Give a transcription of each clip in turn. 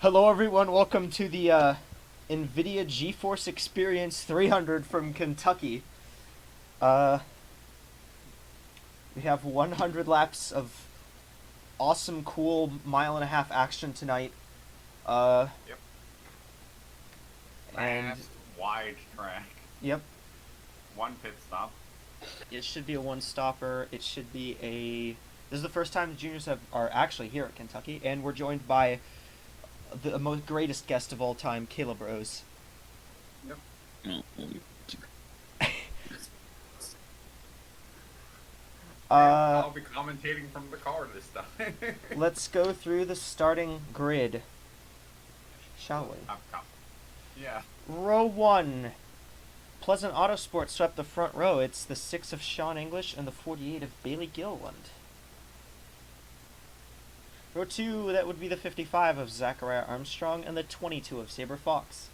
Hello everyone, welcome to the NVIDIA GeForce Experience 300 from Kentucky. Uh, we have 100 laps of awesome, cool mile-and-a-half action tonight. Yep. And, Fast, wide track. yep, One pit stop. it should be a one-stopper. It should be a... This is the first time the juniors are actually here at Kentucky, and we're joined by the most greatest guest of all time, Caleb Rose. Yep. I'll be commentating from the car this time. Let's go through the starting grid, shall we? Yeah. Row 1. Pleasant Autosport swept the front row. It's the 6 of Sean English and the 48 of Bailey Gilliland. Row 2, that would be the 55 of Zachariah Armstrong and the 22 of Saber Fox.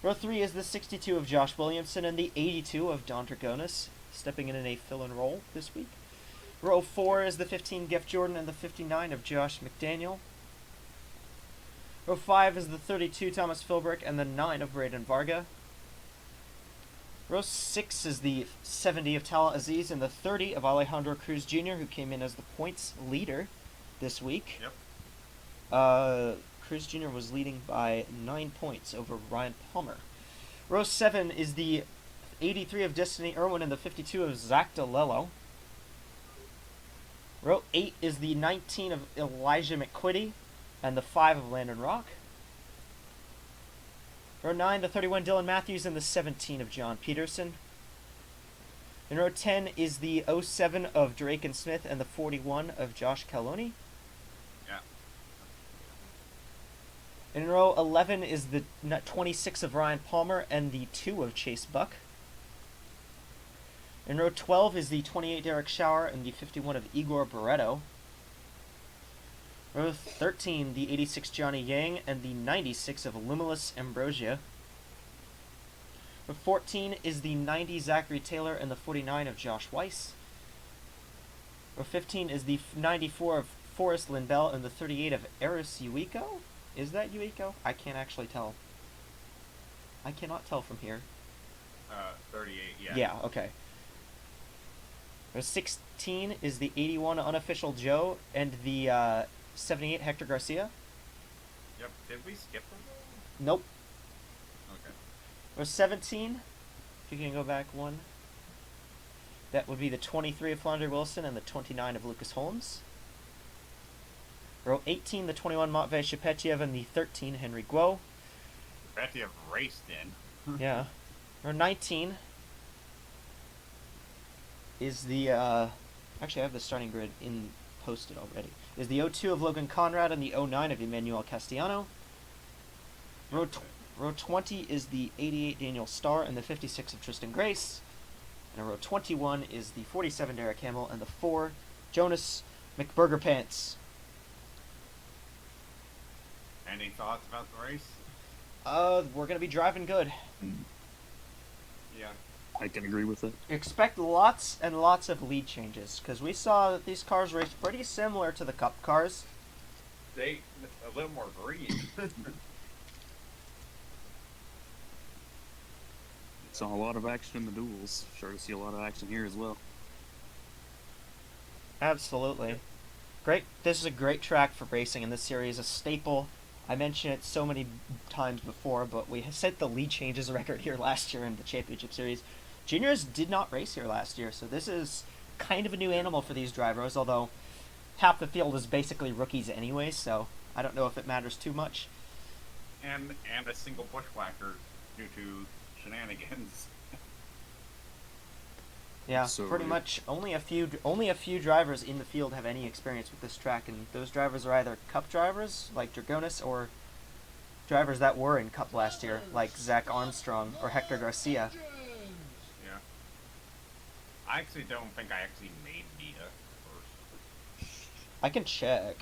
Row 3 is the 62 of Josh Williamson and the 82 of Don Dragonis, stepping in a fill-in role this week. Row 4 is the 15 Geoff Jordan and the 59 of Josh McDaniel. Row 5 is the 32 Thomas Philbrick and the 9 of Braden Varga. Row 6 is the 70 of Tala Aziz and the 30 of Alejandro Cruz Jr., who came in as the points leader this week. Yep. Cruz Jr. was leading by 9 points over Ryan Palmer. Row 7 is the 83 of Destiny Irwin and the 52 of Zach DeLello. Row 8 is the 19 of Elijah McQuitty and the 5 of Landon Rock. Row 9, the 31 Dylan Matthews and the 17 of John Peterson. In row 10 is the 07 of Drake and Smith and the 41 of Josh Caloni. Yeah. In row 11 is the 26 of Ryan Palmer and the 2 of Chase Buck. In row 12 is the 28 Derek Schauer and the 51 of Igor Barreto. Row 13, the 86 Johnny Yang and the 96 of Lumulus Ambrosia. Row 14 is the 90 Zachary Taylor and the 49 of Josh Weiss. Row 15 is the 94 of Forrest Lindell and the 38 of Eris Uiko. Is that Uiko? I can't actually tell. I cannot tell from here. 38, yeah. Yeah, okay. Row 16 is the 81 Unofficial Joe and the 78 Hector Garcia. Yep. Did we skip them? Nope. Okay. Row 17, if you can go back one. That would be the 23 of Flandre Wilson and the 29 of Lucas Holmes. Row 18, the 21 Matvei Shepetyev and the 13 Henry Guo. Shepetyev raced in. Yeah. Row 19 is the, actually I have the starting grid posted already. Is the 02 of Logan Conrad and the 09 of Emmanuel Castellano. Row 20 is the 88 Daniel Starr and the 56 of Tristan Grace. And row 21 is the 47 Derek Hamill and the 4 Jonas McBurger Pants. Any thoughts about the race? We're gonna be driving good. Yeah. I can agree with it. Expect lots and lots of lead changes, because we saw that these cars race pretty similar to the Cup cars. They a little more green. Saw a lot of action in the duels. Sure to see a lot of action here as well. Absolutely. Great. This is a great track for racing in this series, a staple. I mentioned it so many times before, but we set the lead changes record here last year in the championship series. Juniors did not race here last year, so this is kind of a new animal for these drivers, although half the field is basically rookies anyway, so I don't know if it matters too much. and a single bushwhacker due to shenanigans. Yeah, So pretty much only a few drivers in the field have any experience with this track, and those drivers are either Cup drivers like Dragonis or drivers that were in Cup last year like Zach Armstrong or Hector Garcia. Yeah. I actually don't think I actually made Nita first. I can check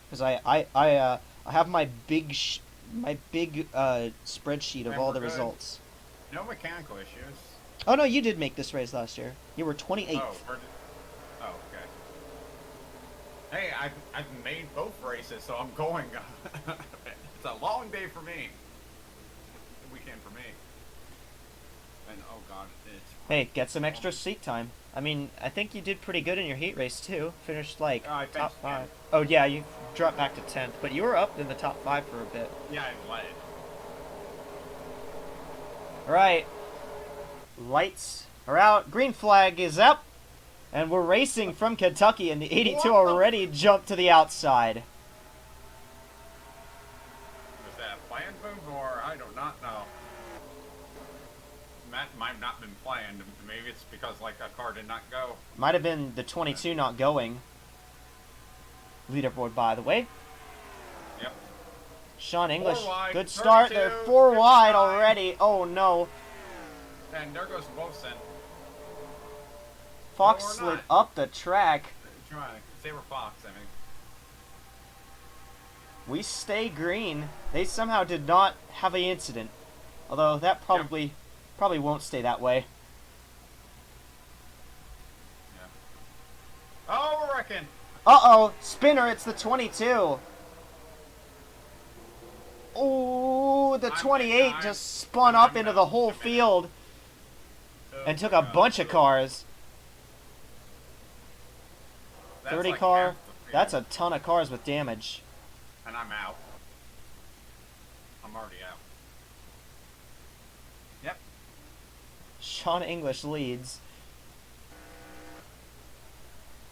because I have my big spreadsheet of Man, all we're the good. results. No mechanical issues. Oh no, you did make this race last year. You were 28th. Oh, okay. Hey, I've made both races, so I'm going. It's a long day for me. Weekend for me. And oh god, it's. Hey, get some extra seat time. I mean, I think you did pretty good in your heat race too. Finished like I top finished 5. 10th. Oh yeah, you dropped back to 10th, but you were up in the top 5 for a bit. Yeah, I led. All right, lights are out. Green flag is up, and we're racing from Kentucky, and the 82 already jumped to the outside. Was that a planned move or I do not know. That might have not been planned. Maybe it's because like a car did not go. Might have been the 22 not going. Leaderboard, by the way. Yep. Sean English, wide, good start. 32, They're 4 wide 59. already. Oh no. And there goes Wilson. Fox Or slid not. up the track. Trying. Saber Fox, I mean. We stay green. They somehow did not have an incident. Although that probably won't stay that way. Yeah. Oh, we're wrecking. Uh-oh, spinner, it's the 22. Ooh, the 28 just spun up into the whole field and took a bunch of cars. 30 car, that's a ton of cars with damage. And I'm out. I'm already out. Yep. Sean English leads.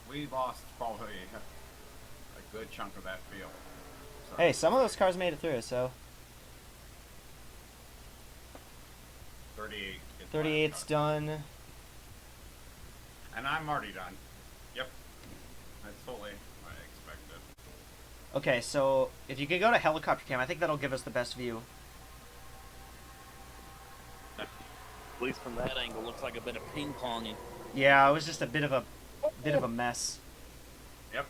We lost probably a good chunk of that field. So, Hey, some of those cars made it through, so 38. 38's done. And I'm already done. Yep. That's totally what I expected. Okay, so if you could go to helicopter cam, I think that'll give us the best view. At least from that angle, looks like a bit of ping ponging. Yeah, it was just a bit of a mess. Yep.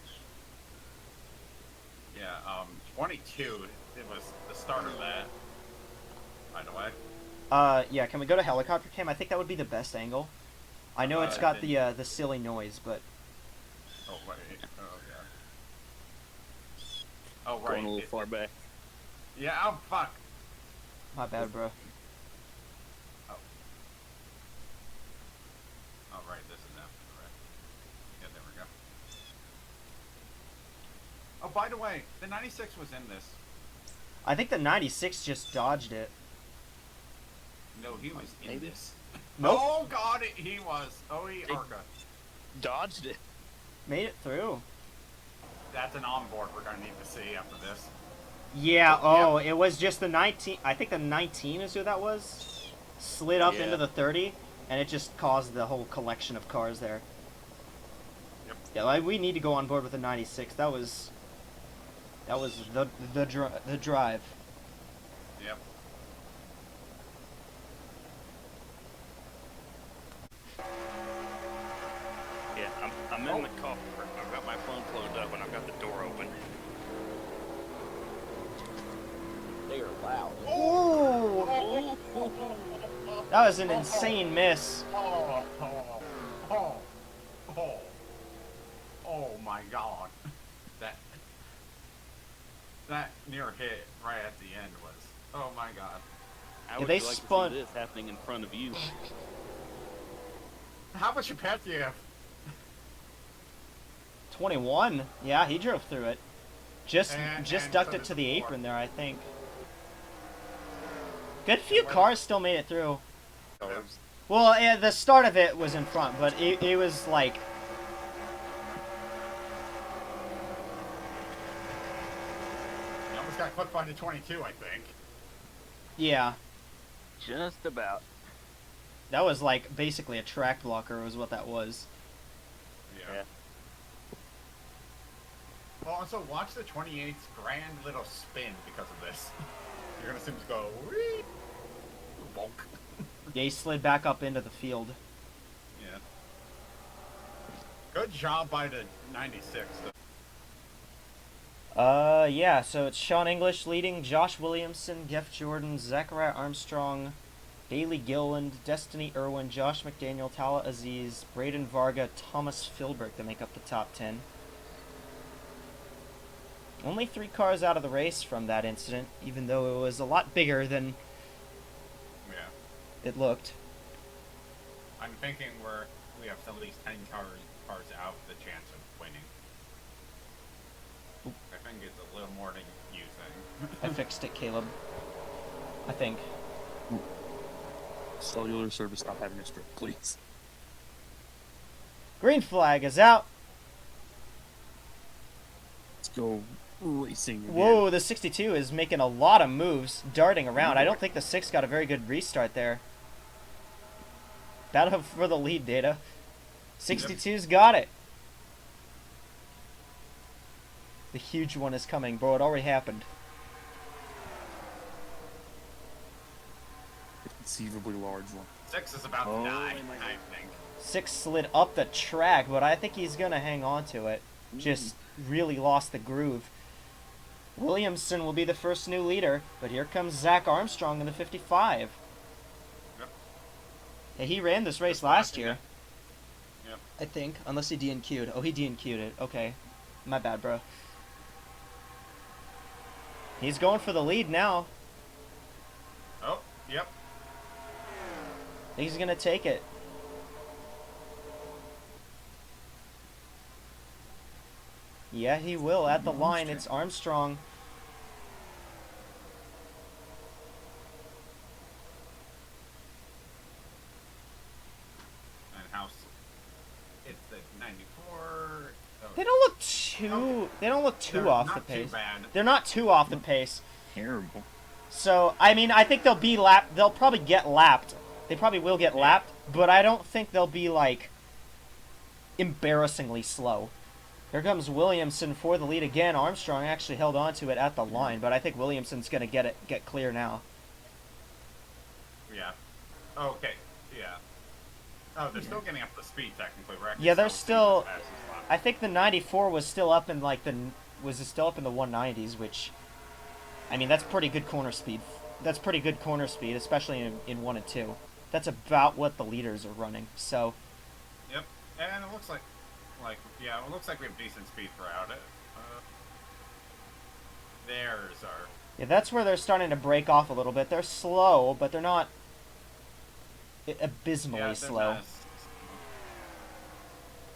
Yeah, 22, it was the start of that, by the way. Yeah, can we go to helicopter cam? I think that would be the best angle. I know it's got the silly noise, but Oh, wait. Oh, yeah. Oh, right. Going a little far back. Yeah, oh, fuck. my bad, bro. Oh. Oh, right, this is after, right. Yeah, there we go. Oh, by the way, the 96 was in this. I think the 96 just dodged it. No, he was in Maybe. this. Nope. Oh, God, he was. Oh, he Arca. Dodged it. Made it through. That's an onboard we're going to need to see after this. Yeah, Oh, oh, it was just the 19. I think the 19 is who that was. Slid up Yeah. into the 30, and it just caused the whole collection of cars there. Yep. Yeah, like, we need to go on board with the 96. That was the drive. Yep. Yeah, I'm in the car. I've got my phone closed up and I've got the door open. They are loud. Ooh! That was an insane miss. Oh my god. That near hit right at the end was, oh my god. How would they you like spun- to see this happening in front of you? How much pet do you have? 21. Yeah, he drove through it. Just And ducked so it did to the the apron there, I think. Good few cars still made it through. Well, yeah, the start of it was in front, but it was like... You almost got clipped by the 22, I think. Yeah, Just about. that was like basically a track blocker was what that was. Yeah. Well, also watch the 28's grand little spin because of this. You're gonna see him go, whee! Bonk. Yeah, he slid back up into the field. Yeah. Good job by the 96. Yeah, so it's Sean English leading, Josh Williamson, Geoff Jordan, Zachariah Armstrong, Bailey Gilland, Destiny Irwin, Josh McDaniel, Tala Aziz, Braden Varga, Thomas Philbrick to make up the top 10. Only 3 cars out of the race from that incident, even though it was a lot bigger than Yeah. it looked. I'm thinking we have some of these 10 cars out the chance of winning. Oop. I think it's a little more than you think. I fixed it, Caleb. I think. Cellular service, stop having a strip, please. Green flag is out. Let's go racing again. Whoa, the 62 is making a lot of moves, darting around. I don't think the 6 got a very good restart there. Battle for the lead, Data. 62's got it. The huge one is coming, bro. It already happened. Conceivably large one. 6 is about to die, I think. 6 slid up the track, but I think he's going to hang on to it. Just really lost the groove. Williamson will be the first new leader, but here comes Zach Armstrong in the 55. Yep. Hey, he ran this race last year, Yep. I think, unless he DNQ'd. Oh, he DNQ'd it. Okay. My bad, bro. He's going for the lead now. Oh, yep. He's going to take it. Yeah, he will. At the line, it's Armstrong. And house. It's the 94. Oh, They don't look too. They don't look too they're off not the pace. Too bad. They're not too off the pace. Terrible. So I mean, I think they'll be lapped. They'll probably get lapped. They probably will get lapped, but I don't think they'll be like embarrassingly slow. Here comes Williamson for the lead again. Armstrong actually held on to it at the line, but I think Williamson's gonna get clear now. Yeah. Okay. Yeah. Oh, they're still getting up to speed technically. We're actually Yeah, they're still still. seeing the fastest lap. I think the 94 was still up in like still up in the 190s, which, I mean, that's pretty good corner speed. That's pretty good corner speed, especially in 1 and 2. That's about what the leaders are running. So, Yep. And it looks like yeah, it looks like we have decent speed throughout it. There's our. yeah, that's where they're starting to break off a little bit. They're slow, but they're not abysmally Yeah, they're slow. not-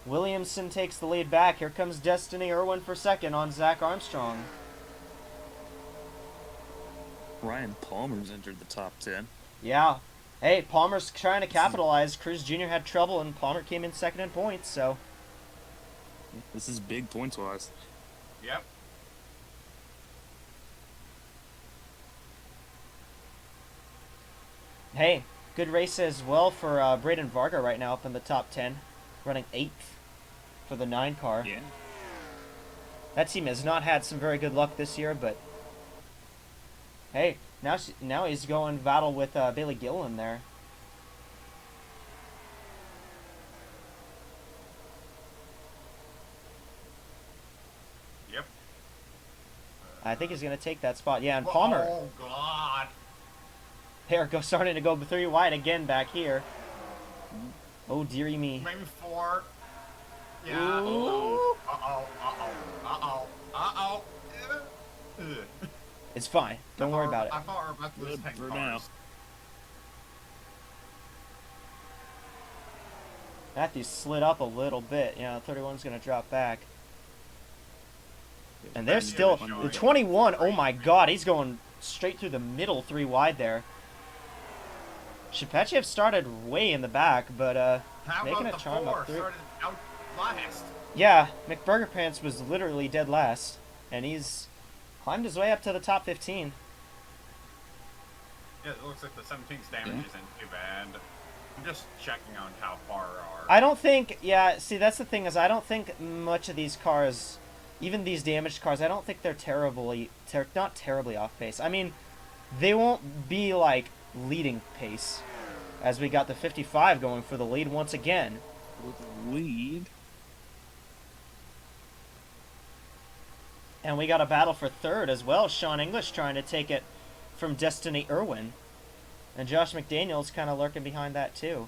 Williamson takes the lead back. Here comes Destiny Irwin for second on Zach Armstrong. Ryan Palmer's entered the top 10. Yeah. Hey, Palmer's trying to capitalize. Cruz Jr. had trouble, and Palmer came in second in points, so. This is big points-wise. Yep. Hey, good race as well for Braden Varga right now up in the top 10, running 8th for the 9 car. Yeah. That team has not had some very good luck this year, but hey, now he's going battle with Bailey Gillen there. Yep. I think he's going to take that spot. Yeah, and Palmer, Oh God. there goes starting to go 3 wide again back here. Oh, dearie me. Maybe 4. Yeah. Ooh. Uh-oh. It's fine. Don't worry about it. I thought we were about to lose Good 10 for cars. now. Matthews slid up a little bit. Yeah, 31's going to drop back. And they're still... The 21, oh my god, he's going straight through the middle 3 wide there. Shepetchev started way in the back, but How making about a the charm 4 up through. started out last? Yeah, McBurger Pants was literally dead last, and he's climbed his way up to the top 15. Yeah, it looks like the 17's damage isn't too bad. I'm just checking on how far our... I don't think, yeah, see, that's the thing is I don't think much of these cars, even these damaged cars, I don't think they're not terribly off pace. I mean, they won't be like leading pace, as we got the 55 going for the lead once again. With the lead. And we got a battle for third as well. Sean English trying to take it from Destiny Irwin. And Josh McDaniel's kind of lurking behind that too.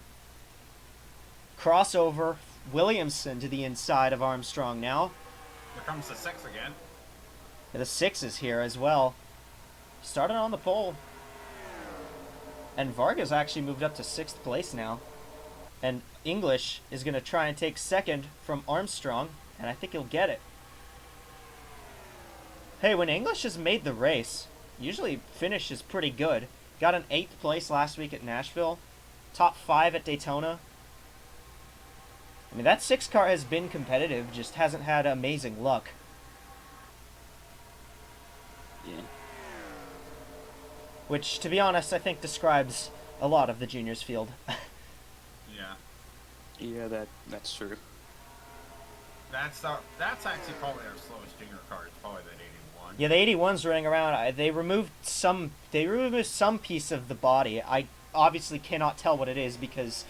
Crossover, Williamson to the inside of Armstrong now. Here comes the 6 again. The 6 is here as well. Started on the pole. And Vargas actually moved up to 6th place now. And English is going to try and take 2nd from Armstrong, and I think he'll get it. Hey, when English has made the race, usually finishes pretty good. Got an 8th place last week at Nashville. Top 5 at Daytona. I mean, that 6 car has been competitive, just hasn't had amazing luck. Yeah. Which, to be honest, I think describes a lot of the juniors field. Yeah. Yeah, that's true. That's actually probably our slowest junior car. It's probably that 81. Yeah, the 81's running around. They removed some piece of the body. I obviously cannot tell what it is because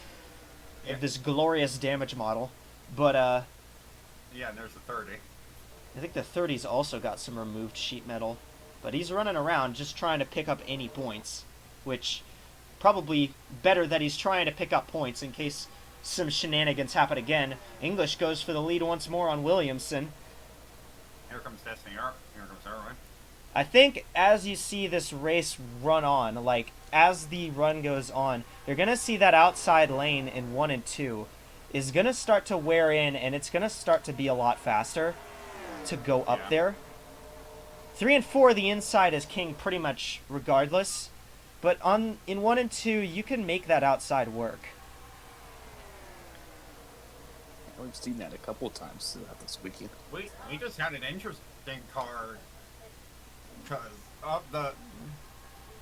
of this glorious damage model. But yeah, and there's the 30. I think the 30's also got some removed sheet metal. But he's running around just trying to pick up any points, which probably better that he's trying to pick up points in case some shenanigans happen again. English goes for the lead once more on Williamson. Here comes Destiny. Here comes Erwin. I think as you see this race run on, like as the run goes on, you're going to see that outside lane in 1 and 2 is going to start to wear in, and it's going to start to be a lot faster to go up there. 3 and 4, the inside is king pretty much regardless. But in 1 and 2, you can make that outside work. We've seen that a couple of times throughout this weekend. We just had an interesting car because of the.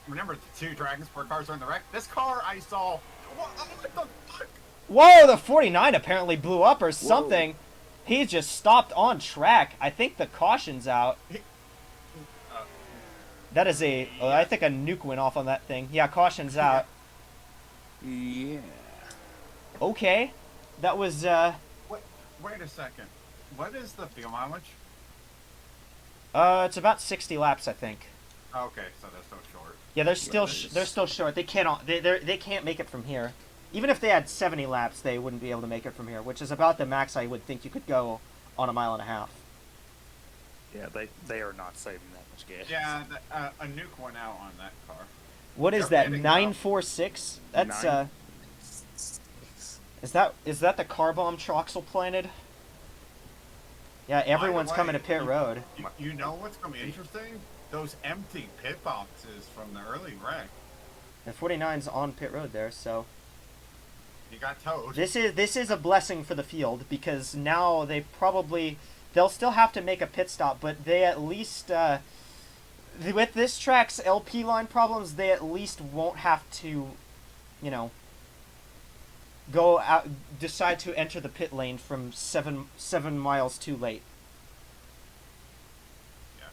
Remember the 2 Dragon Sport cars are in the wreck? This car I saw. What the fuck? Whoa, the 49 apparently blew up or something. Whoa. He just stopped on track. I think the caution's out. That is a... Oh, I think a nuke went off on that thing. Yeah, caution's out. Yeah. Okay. That was, Wait a second. What is the fuel mileage? It's about 60 laps, I think. Okay, so they're so short. Yeah, they're still short. They can't make it from here. Even if they had 70 laps, they wouldn't be able to make it from here, which is about the max I would think you could go on a mile and a half. Yeah, they are not saving that much gas. Yeah, a nuke went out on that car. What is that? 946? That's Is that the car bomb Troxel planted? Yeah, everyone's coming to pit road. You know what's going to be interesting? Those empty pit boxes from the early wreck. The 49's on pit road there, so you got towed. This is a blessing for the field because now they'll still have to make a pit stop, but they at least with this track's LP line problems, they at least won't have to, go out, decide to enter the pit lane from 7 miles too late. Yeah.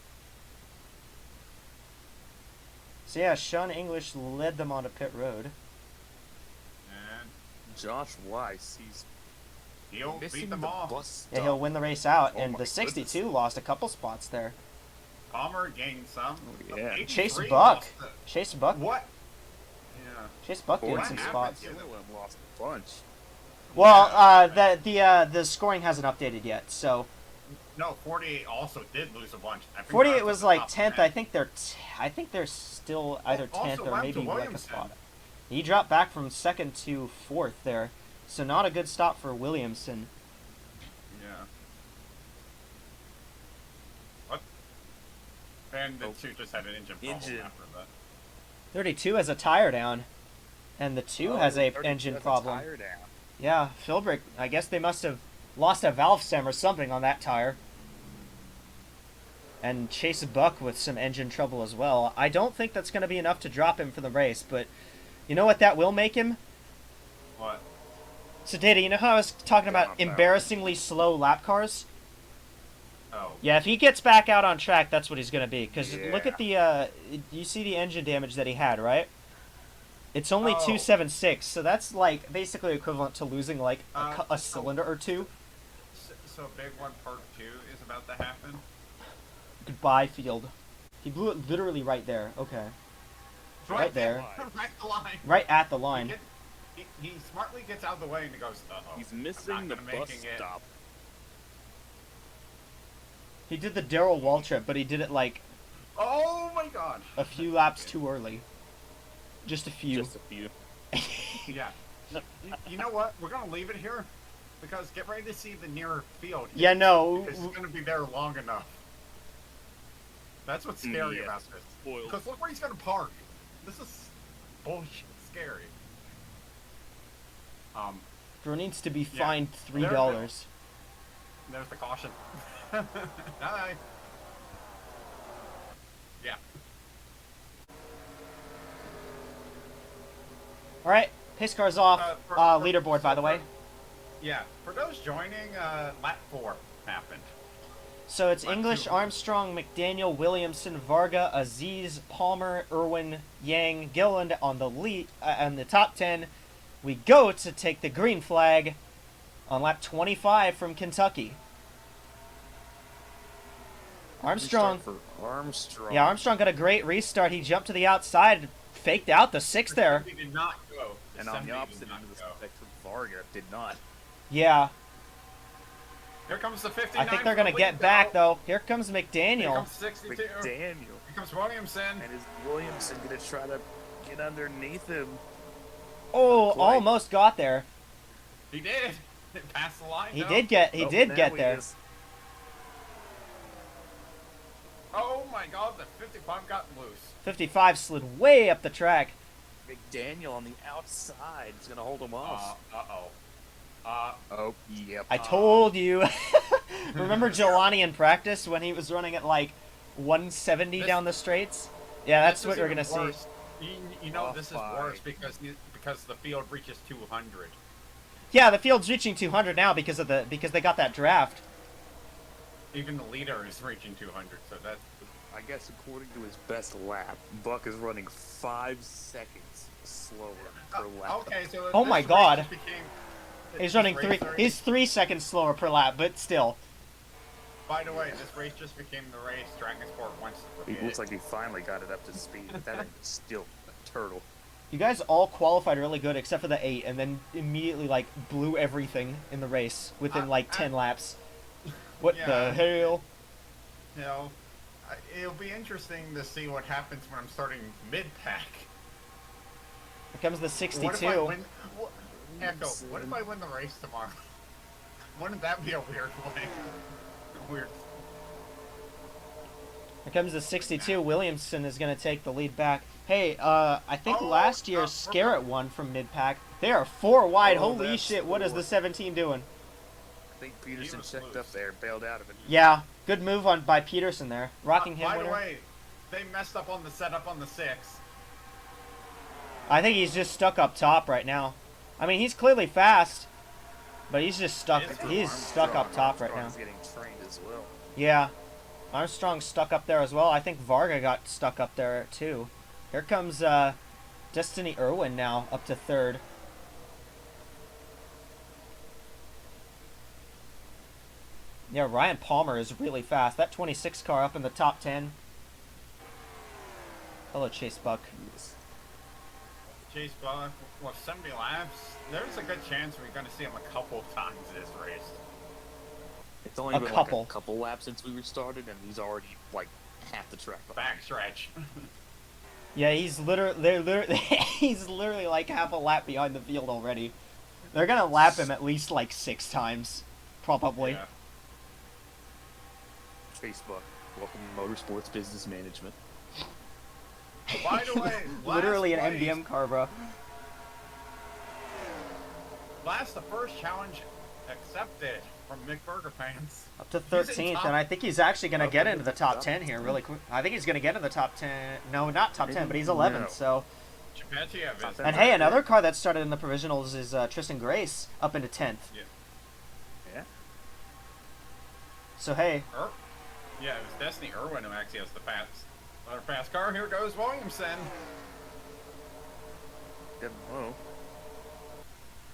So yeah, Sean English led them onto pit road. And Josh Weiss, he'll beat them off. Yeah, he'll win the race out, and the 62 lost a couple spots there. Palmer gained some. Oh, yeah. Chase Buck. What? Yeah. Chase Buck gained some spots. Lost a bunch. Well, the scoring hasn't updated yet, so. No, 48 also did lose a bunch. 48 was like 10th. I think they're still either 10th or maybe like a spot. He dropped back from 2nd to 4th there, so not a good stop for Williamson. Yeah. What? And the 2 just had an engine problem after that. 32 has a tire down, and the 2 has a engine problem. Tire down. Yeah, Philbrick. I guess they must have lost a valve stem or something on that tire. And Chase Buck with some engine trouble as well. I don't think that's going to be enough to drop him for the race, but you know what that will make him? What? So, Data, you know how I was talking about embarrassingly slow lap cars? Oh. Yeah, if he gets back out on track, that's what he's going to be. Because look at the, you see the engine damage that he had, right? It's only 276, so that's like basically equivalent to losing like a cylinder or two. So Big One Part 2 is about to happen? Goodbye, field. He blew it literally right there. Okay. Right there. Right at the line. Right at the line. He smartly gets out of the way and he goes, uh-oh. He's missing the bus stop. He did the Darrell Wall trip, but he did it like Oh my god. a few laps too early. Just a few. Just a few. Yeah. You know what? We're gonna leave it here because get ready to see the nearer field. Yeah, no. It's gonna be there long enough. That's what's scary Yeah. about this. Spoiled. Because look where he's gonna park. This is bullshit scary. Bro needs to be Yeah. fined There we go. $3. There's the caution. Hi. Yeah. All right, pace car's off. Leaderboard, by the way. Yeah. For those joining, lap 4 happened. So it's Lap English, 2. Armstrong, McDaniel, Williamson, Varga, Aziz, Palmer, Irwin, Yang, Gilland on the lead and the top 10. We go to take the green flag on lap 25 from Kentucky. Armstrong. Restart for Armstrong. Yeah, Armstrong got a great restart. He jumped to the outside, faked out the 6 there. He did not go. And on the Assembly opposite did not end of the go. spectrum, Varga did not. Yeah, Here comes the 59. I think they're for the going to get lead, back, though. though. Here comes Here McDaniel. comes 62. McDaniel. Here comes Williamson. And is Williamson going to try to get underneath him? Oh, Quite. almost got there. He did. It passed the line. He though. did get Oh, now get he there. is. Oh my god, the 55 got loose. 55 slid way up the track. McDaniel on the outside is going to hold him off. Uh-oh. Oh, yep. I told you. Remember Jelani in practice when he was running at like 170 This- down the straights? Yeah, that's This what is we're even gonna see. worse. You know, this is Off worse by- because the field reaches 200. Yeah, the field's reaching 200 now because they got that draft. Even the leader is reaching 200, so that's... I guess according to his best lap, Buck is running 5 seconds slower per lap. Okay, so Oh this my race God. just became- He's this running race 3. already- He's 3 seconds slower per lap, but still. By the way, this race just became the race Dragon Sport wants to It forget. looks like he finally got it up to speed, but that thing is still a turtle. You guys all qualified really good except for the 8, and then immediately like blew everything in the race within like 10 laps. What Yeah. the hell? You know, it'll be interesting to see what happens when I'm starting mid-pack. Here comes the What if I 62. win... Echo, what if I win the race tomorrow? Wouldn't that be a weird way? Weird. Here comes the 62. Williamson is going to take the lead back. Hey, I think last year Scarrett won from mid-pack. They are 4 wide. Oh, Holy that's shit, what is 4. the 17 doing? I think Peterson was checked loose. up there, bailed out of it. Yeah, good move by Peterson there. Rockingham By the winner. way, they messed up on the setup on the 6. I think he's just stuck up top right now. I mean, he's clearly fast, but he's just stuck. Is he? He's stuck up top right now. Armstrong's getting trained as well. Yeah, Armstrong's stuck up there as well. I think Varga got stuck up there too. Here comes Destiny Irwin now up to 3rd. Yeah, Ryan Palmer is really fast. That 26 car up in the top 10. Hello, Chase Buck. Chase Buck, what, 70 laps? There's a good chance we're going to see him a couple times this race. It's only A been couple. like a couple laps since we restarted, and he's already like half the track behind. Backstretch. Yeah, he's literally he's literally like half a lap behind the field already. They're gonna lap him at least like 6 times, probably. Yeah. Facebook. Welcome to Motorsports Business Management. By the way, Literally an last place, MDM car, bro. the first challenge accepted from Mick Burger fans. Up to He's in 13th, top- and I think he's actually gonna Up get into into the the top top 10 here really quick. I think he's gonna get into the top 10. No, not top 10, but he's No. 11th. So, Chapetiev is. Top 10. and hey, another car that started in the provisionals is Tristan Grace up into 10th. Yeah. So hey, Yeah, it was Destiny Irwin who actually has the fast car. Here goes Williamson. Whoa.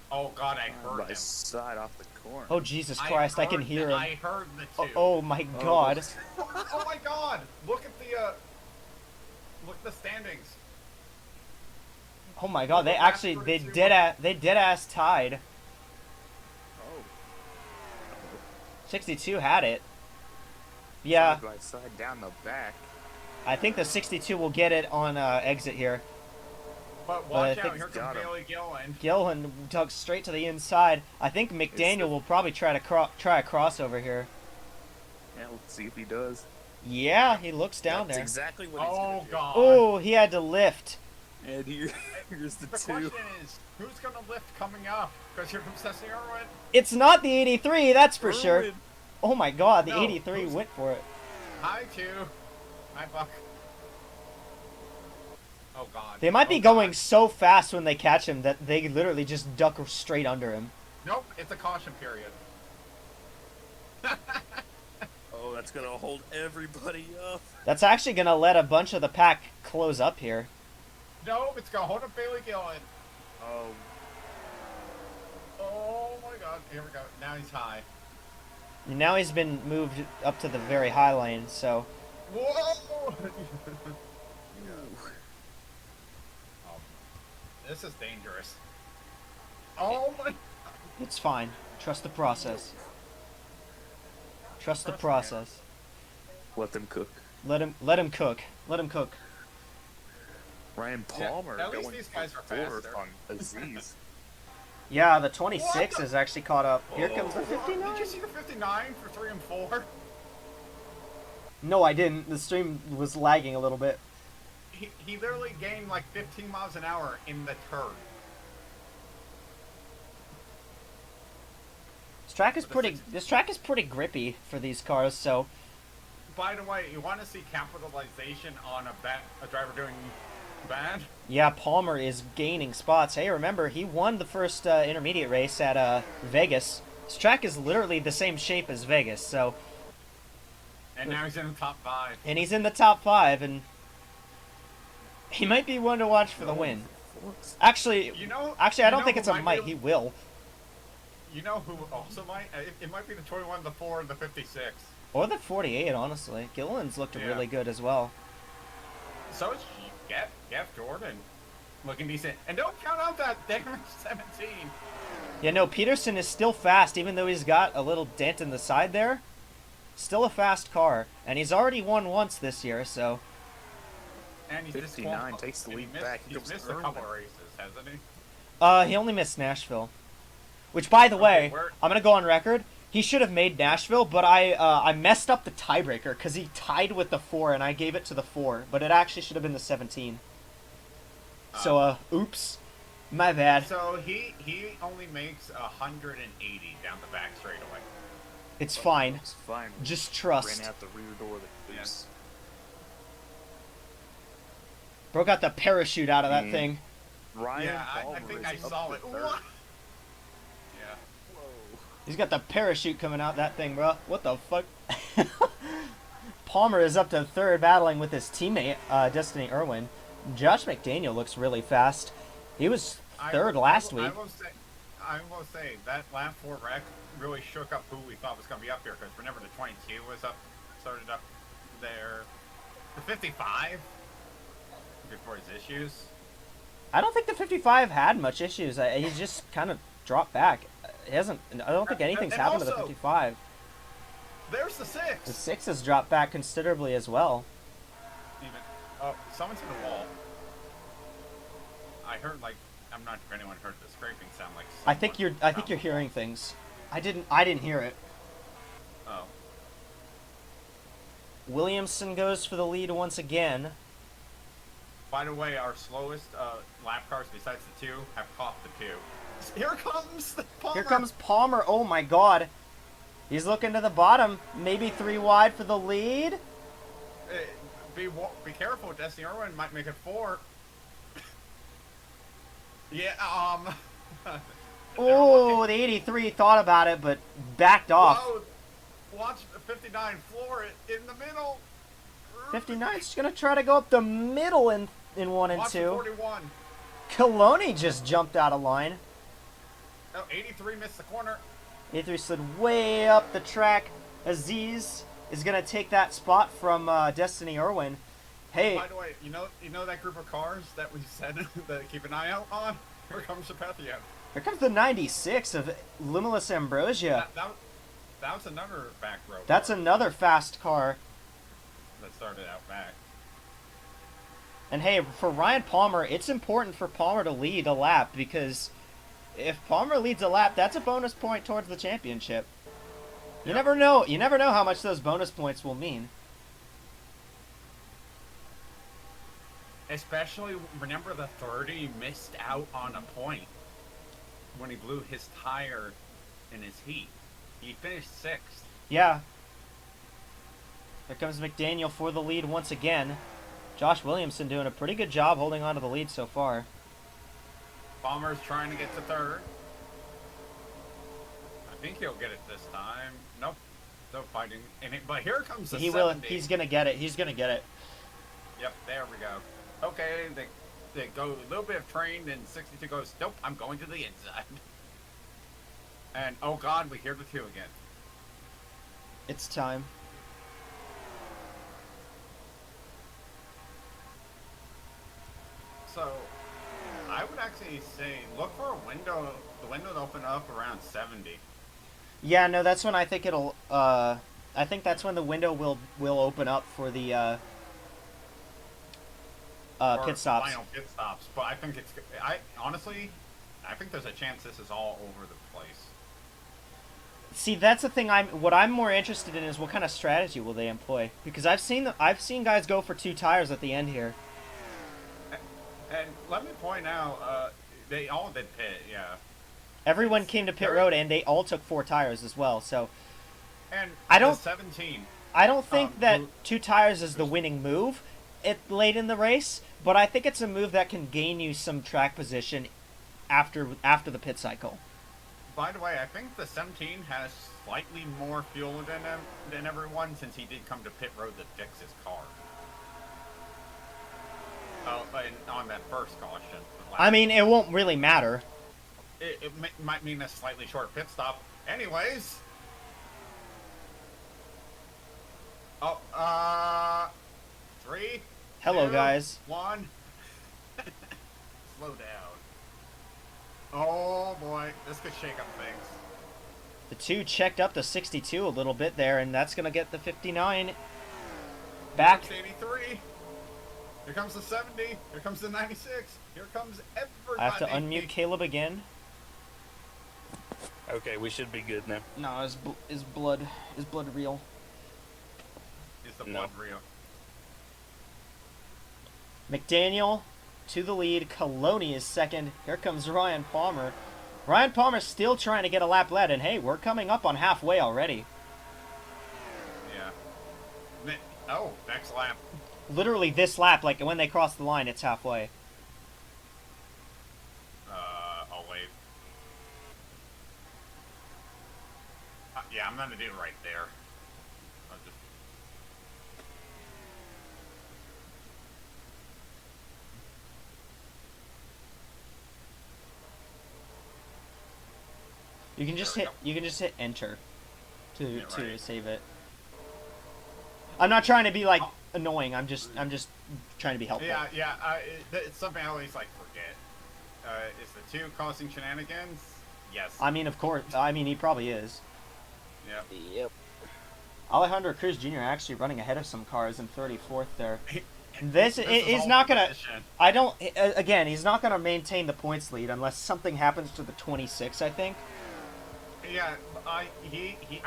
Oh god, I heard By him. side off the corner. oh Jesus Christ, I can heard hear the- him. I heard the Oh, two. oh my God. Oh my god! Look at the look at the standings. Oh my God, they Well, actually last they 32 dead ass tied. Oh. 62 had it. Yeah, Side by side down the back. I think the 62 will get it on exit here. But I watch think out, here it's got comes him. Bailey Gillen. Gillen dug straight to the inside. I think McDaniel will probably try to try a crossover here. Yeah, let's see if he does. Yeah, he looks down That's there. exactly what he's Oh, gonna do. God. Oh, he had to lift. And here's the The two. question is, who's going to lift coming up? Because here comes Tessie Irwin. It's not the 83, that's for sure. Irwin. Oh my god, the No, 83 who's- went for it. Hi, two. Hi, Buck. Oh, God. They might be Oh, going God. so fast when they catch him that they literally just duck straight under him. Nope, it's a caution period. Oh, that's gonna hold everybody up. That's actually going to let a bunch of the pack close up here. Nope, it's going to hold up Bailey Gillen. Oh, Oh, my God. Here we go. Now he's high. And now he's been moved up to the very high lane, so... Whoa! Oh, this is dangerous. Oh, my... It's fine. Trust the process. Trust the Trust process. let them cook. Let him cook. Let him cook. Ryan Yeah, Palmer at least going these guys are fourth faster. on Aziz. Yeah, the 26 is actually caught up. Here comes the Did 59. you see the 59 for 3 and 4? No, I didn't. The stream was lagging a little bit. He literally gained like 15 miles an hour in the turn. This track is pretty grippy for these cars, so By the way, you want to see capitalization on a driver doing bad? yeah, Palmer is gaining spots. Hey, remember, he won the first intermediate race at Vegas. This track is literally the same shape as Vegas, so... And now he's in the top 5. And he's in the top 5, and... He might be one to watch for the win. Actually, I don't think it's a might. He will. You know who also might? It might be the 21, the 4, and the 56. Or the 48, honestly. Gillen's looked Yeah. really good as well. So is Jeff Jordan. Looking decent. And don't count out that damage 17. Yeah, no, Peterson is still fast, even though he's got a little dent in the side there. Still a fast car. And he's already won once this year, so... And he's 59 takes the lead back. He He's goes missed a couple Irwin. races, hasn't he? He only missed Nashville. Which, by the Okay, way, where- I'm going to go on record. He should have made Nashville, but I messed up the tiebreaker because he tied with the 4 and I gave it to the 4. But it actually should have been the 17. So, oops. My bad. So he only makes 180 down the back straightaway. It's fine. It's fine. Just trust. Ran out the rear door of the Yes. Broke out the parachute out of that Mm. thing. Ryan Yeah, I Palmer think is I up saw for it. third. What? Yeah. Whoa. He's got the parachute coming out that thing, bro. What the fuck? Palmer is up to third, battling with his teammate, Destiny Irwin. Josh McDaniel looks really fast. He was third last week. I will say that lap 4 wreck really shook up who we thought was going to be up here, because remember the 22 was started up there. The 55 before his issues. I don't think the 55 had much issues. He's just kind of dropped back. He hasn't. I don't think anything's And happened to the also- 55. There's the 6. The 6 has dropped back considerably as well. Even oh, someone's in the wall. I heard I'm not sure if anyone heard the scraping sound like. I think you're hearing things. I didn't hear it. Oh. Williamson goes for the lead once again. By the way, our slowest lap cars besides the 2 have caught the 2. Here comes the Palmer. Here comes Palmer. Oh my god. He's looking to the bottom. Maybe 3 wide for the lead. Be careful. Destiny Irwin might make it 4. Yeah. Oh, the 83 thought about it, but backed off. Whoa, watch the 59 floor it in the middle. 59's just gonna try to go up the middle in 1 and Watch the 2. 41. Coloni just jumped out of line. Oh, 83 missed the corner. 83 slid way up the track. Aziz is gonna take that spot from Destiny Irwin. Hey, By the way, you know that group of cars that we said that keep an eye out on? Here comes Shapethia. here comes the 96 of Limitless Ambrosia. that was another back row. That's car another fast car. that started out back. And hey, for Ryan Palmer, it's important for Palmer to lead a lap because if Palmer leads a lap, that's a bonus point towards the championship. You Yep. never know. You never know how much those bonus points will mean. Especially, remember the 30 missed out on a point when he blew his tire in his heat. He finished 6th. Yeah. Here comes McDaniel for the lead once again. Josh Williamson doing a pretty good job holding on to the lead so far. Palmer's trying to get to 3rd. I think he'll get it this time. Nope. Still fighting. But here comes the 70. He's gonna get it. He's gonna get it. Yep, there we go. Okay, they go a little bit of train, and 62 goes, nope, I'm going to the inside. And, oh god, we hear the 2 again. It's time. So, I would actually say, look for a window, the window to open up around 70. Yeah, no, that's when I think it'll. I think that's when the window will open up for the Or pit stops. Final pit stops. But I think honestly, I think there's a chance this is all over the place. See, that's the thing. What I'm more interested in is what kind of strategy will they employ? Because I've seen guys go for 2 tires at the end here. And let me point out, they all did pit, yeah. Everyone came to pit road and they all took 4 tires as well. So And I don't- the 17. I don't think that Blue- 2 tires is the winning move late in the race, but I think it's a move that can gain you some track position after the pit cycle. By the way, I think the 17 has slightly more fuel than everyone since he did come to pit road to fix his car. On that first caution. I mean, it won't really matter. It might mean a slightly short pit stop. Anyways. Oh, 3. Hello, 2, guys. 1. Slow down. Oh boy, this could shake up things. The 2 checked up to 62 a little bit there, and that's going to get the 59 back. Here comes 83. Here comes the 70. Here comes the 96. Here comes everybody. I have to unmute Caleb again. Okay, we should be good now. No, is blood real? Is the No. blood real? McDaniel to the lead. Coloni is second. Here comes Ryan Palmer. Ryan Palmer's still trying to get a lap led, and hey, we're coming up on halfway already. Yeah. Oh, next lap. Literally this lap, like when they cross the line, it's halfway. I'll wait. Yeah, I'm gonna do it right there. I'll just... You can just There we hit enter to Yeah, right. save it. I'm not trying to be like annoying. I'm just trying to be helpful. Yeah. It's something I always like forget. Is the 2 causing shenanigans? Yes. I mean, of course. I mean, he probably is. Yeah. Yep. Alejandro Cruz Jr. actually running ahead of some cars in 34th there. This is all not gonna. position. I don't. Again, he's not gonna maintain the points lead unless something happens to the 26. I think. Yeah, I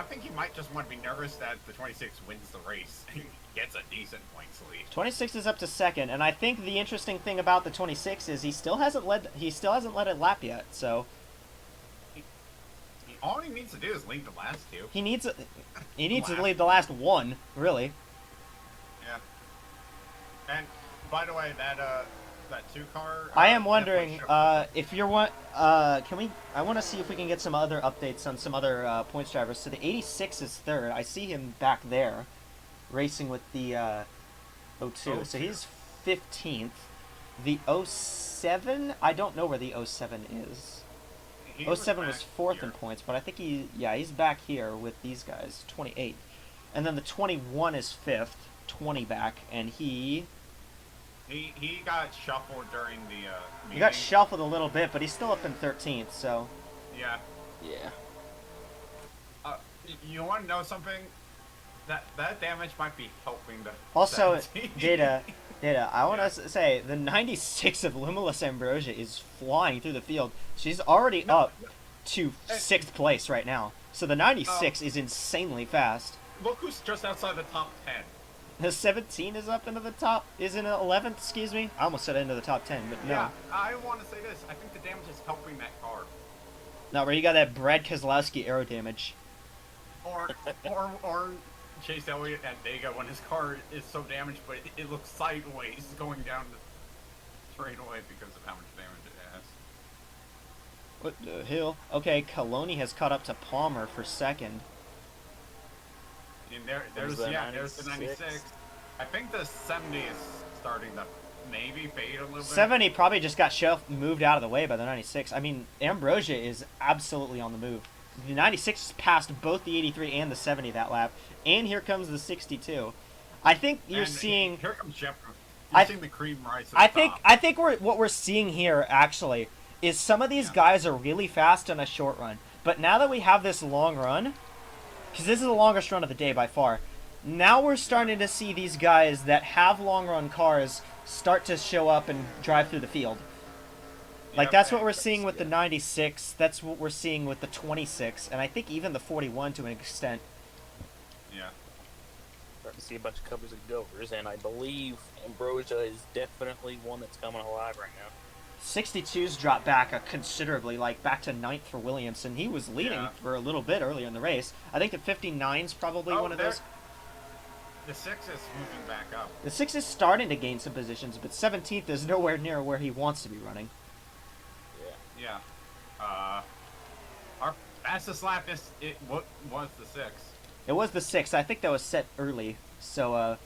think he might just want to be nervous that the 26 wins the race. He gets a decent points lead. 26 is up to second, and I think the interesting thing about the 26 is he still hasn't led a lap yet. So All he needs to do is lead the last 2. he needs to lead the last 1, really. Yeah. And by the way, that 2 car. I am wondering definitely if you're one. Can we? I want to see if we can get some other updates on some other points drivers. So the 86 is third. I see him back there, racing with the 02. So he's 15th. The 07, I don't know where the 07 is. he 07 was back fourth here. in points, but I think he's back here with these guys, 28th. And then the 21 is 5th, 20 back, and he He got shuffled during the meeting. he got shuffled a little bit, but he's still up in 13th, so Yeah. Yeah. You want to know something? That damage might be helping the Also, 17. Data, I want to say the 96 of Luminous Ambrosia is flying through the field. She's already up to 6th place right now. So the 96 is insanely fast. Look who's just outside the top 10. The 17 is up into the top, is in 11th, excuse me. I almost said into the top 10, but no. Yeah, I want to say this. I think the damage is helping that car. No, where you got that Brad Keselowski aero damage. Or Chase Elliott at Dega when his car is so damaged, but it looks sideways going down the straightaway because of how much damage it has. What the hell? Okay, Coloni has caught up to Palmer for 2nd. And there's the 96. I think the 70 is starting to maybe fade a little bit. 70 probably just got moved out of the way by the 96. I mean, Ambrosia is absolutely on the move. The 96 passed both the 83 and the 70 that lap, and here comes the 62. I think you're seeing. Here comes Jeff. You're seeing the cream rise. To the top. I think what we're seeing here actually is some of these guys are really fast on a short run, but now that we have this long run, because this is the longest run of the day by far, now we're starting to see these guys that have long run cars start to show up and drive through the field. Like, that's what we're seeing with the 96. That's what we're seeing with the 26. And I think even the 41 to an extent. Yeah. Starting to see a bunch of covers and goers, and I believe Ambrosia is definitely one that's coming alive right now. 62's dropped back considerably, like back to 9th for Williamson. He was leading for a little bit earlier in the race. I think the 59's probably one of those. The 6 is moving back up. The 6 is starting to gain some positions, but 17th is nowhere near where he wants to be running. Yeah. Our fastest lap was the 6. It was the 6. I think that was set early. So yeah.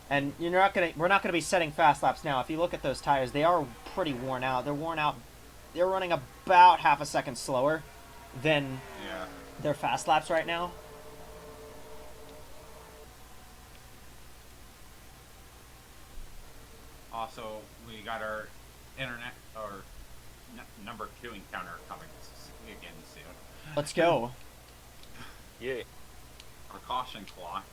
And we're not gonna be setting fast laps now. If you look at those tires, they are pretty worn out. They're worn out. They're running about half a second slower than their fast laps right now. Also, we got our internet or number 2 encounter coming again soon. Let's go. Yeah. Our caution clock.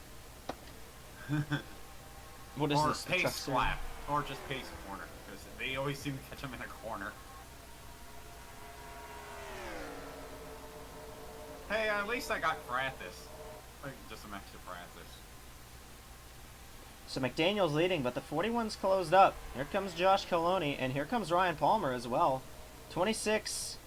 What is or this? Pace slap. Or just pace corner. Because they always seem to catch them in a corner. Hey, at least I got Francis. Like, just some extra Francis. So McDaniel's leading, but the 41's closed up. Here comes Josh Coloni, and here comes Ryan Palmer as well. 26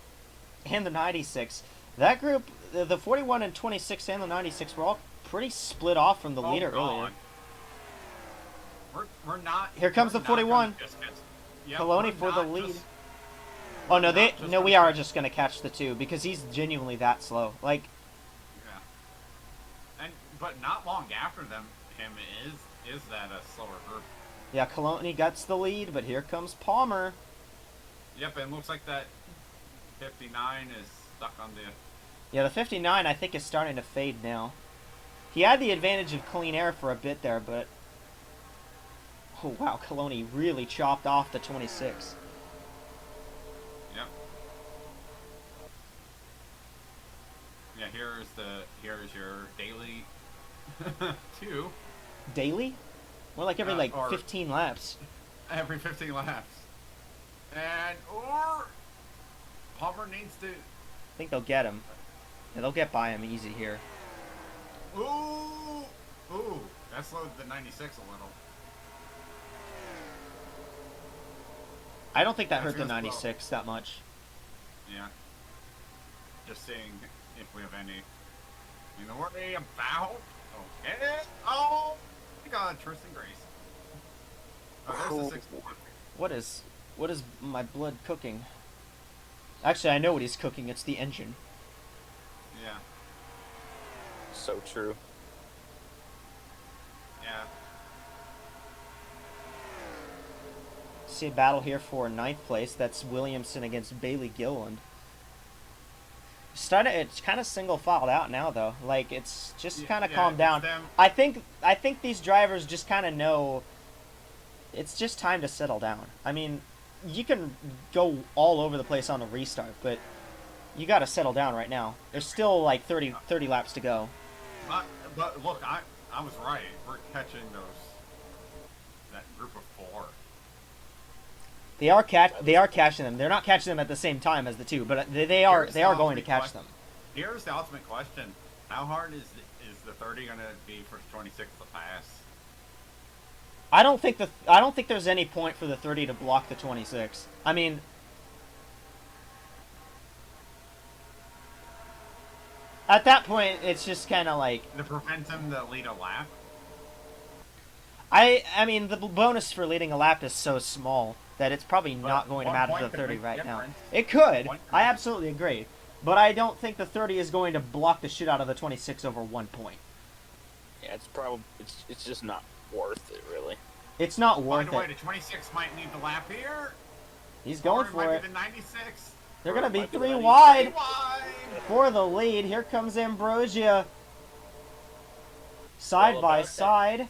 and the 96. That group, the 41 and 26 and the 96 were all pretty split off from the leader earlier. We're not. Here comes the 41. Coloni for the lead. Oh no, we are just gonna catch the 2 because he's genuinely that slow. Like. Yeah. But not long after him is that a slower group. Yeah, Coloni gets the lead, but here comes Palmer. Yep, and it looks like that 59 is stuck on the. Yeah, the 59 I think is starting to fade now. He had the advantage of clean air for a bit there, but. Oh wow, Coloni really chopped off the 26. Yep. Yeah, here's your daily 2. Daily? More like every 15 laps. Every 15 laps. And Palmer needs to. I think they'll get him. Yeah, they'll get by him easy here. Ooh, that slowed the 96 a little. I don't think that hurt the 96 that much. Yeah. Just seeing if we have any. You know what they about? Okay. Oh, we got Tristan Grace. Oh, there's the 64. What is my blood cooking? Actually, I know what he's cooking. It's the engine. Yeah. So true. Yeah. See a battle here for 9th place. That's Williamson against Bailey Gilland. It's kind of single filed out now though. Like it's just kind of calmed down. I think these drivers just kind of know it's just time to settle down. I mean, you can go all over the place on a restart, but You got to settle down right now. There's still like 30 laps to go. But look, I was right. We're catching that group of 4. They are catching them. They're not catching them at the same time as the 2, but they are going to catch them. Here's the ultimate question: how hard is the 30 going to be for 26 to pass? I don't think there's any point for the 30 to block the 26. I mean, at that point, it's just kind of like to prevent him to lead a lap. I mean, the bonus for leading a lap is so small that it's probably not going to matter to the 30 right now. It could. I absolutely agree. But I don't think the 30 is going to block the shit out of the 26 over 1 point. Yeah, it's just not worth it, really. It's not worth By the way, it. the 26 might need the lap here. He's going Or for might it. be the 96. They're going to be might be 3 the wide 3 wide. for the lead. Here comes Ambrosia. Side Well, by about that. side.